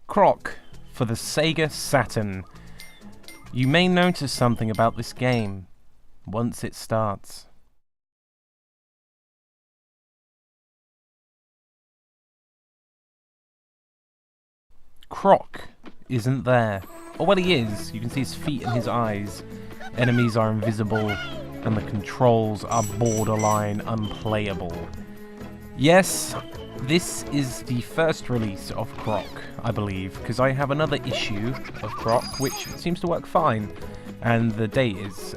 Croc for the Sega Saturn. You may notice something about this game once it starts. Croc isn't there. Or well, he is. You can see his feet and his eyes. Enemies are invisible, and the controls are borderline unplayable. Yes, this is the first release of Croc, I believe, because I have another issue of Croc which seems to work fine, and the date is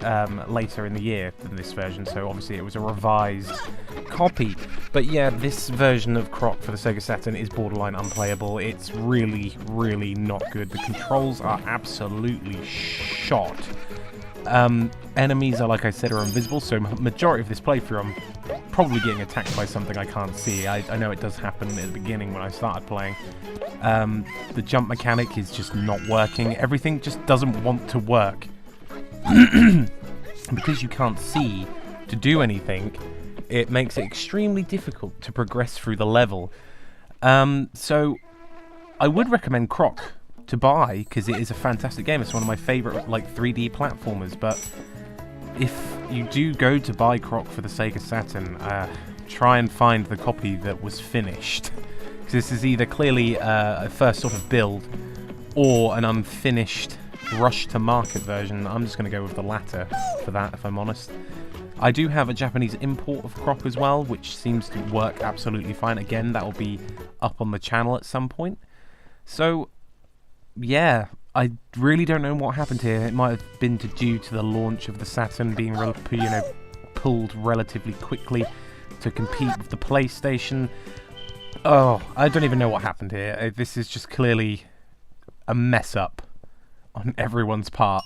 later in the year than this version, so obviously it was a revised copy. But yeah, this version of Croc for the Sega Saturn is borderline unplayable. It's really, really not good. The controls are absolutely shot. Enemies are, like I said, are invisible, so majority of this playthrough I'm probably getting attacked by something I can't see. I know it does happen at the beginning when I started playing. The jump mechanic is just not working. Everything just doesn't want to work. Because you can't see to do anything, it makes it extremely difficult to progress through the level. So I would recommend Croc to buy, because it is a fantastic game. It's one of my favourite 3D platformers, but if you do go to buy Croc for the Sega Saturn, try and find the copy that was finished. Because this is either clearly a first sort of build, or an unfinished rush-to-market version. I'm just going to go with the latter for that, if I'm honest. I do have a Japanese import of Croc as well, which seems to work absolutely fine. Again, that will be up on the channel at some point. So yeah, I really don't know what happened here. It might have been due to the launch of the Saturn being pulled relatively quickly to compete with the PlayStation. Oh, I don't even know what happened here. This is just clearly a mess up on everyone's part.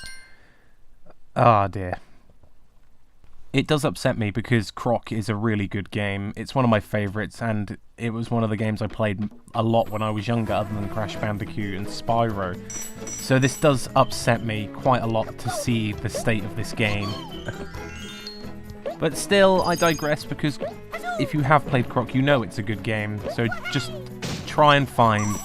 Ah, dear. It does upset me because Croc is a really good game. It's one of my favourites, and it was one of the games I played a lot when I was younger, other than Crash Bandicoot and Spyro. So this does upset me quite a lot to see the state of this game. But still, I digress, because if you have played Croc, you know it's a good game. So just try and find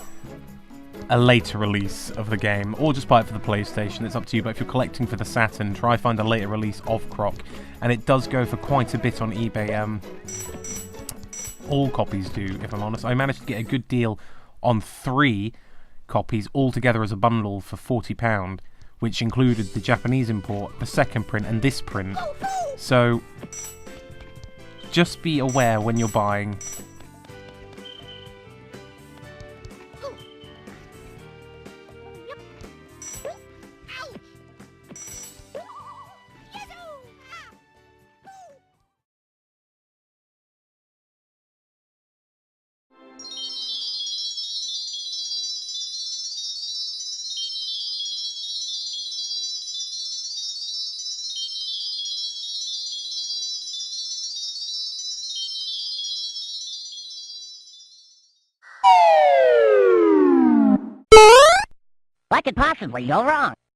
a later release of the game, or just buy it for the PlayStation. It's up to you, but if you're collecting for the Saturn, try find a later release of Croc, and it does go for quite a bit on eBay. All copies do, if I'm honest. I managed to get a good deal on 3 copies all together as a bundle for £40, which included the Japanese import, the second print, and this print. So just be aware when you're buying. What could possibly go wrong?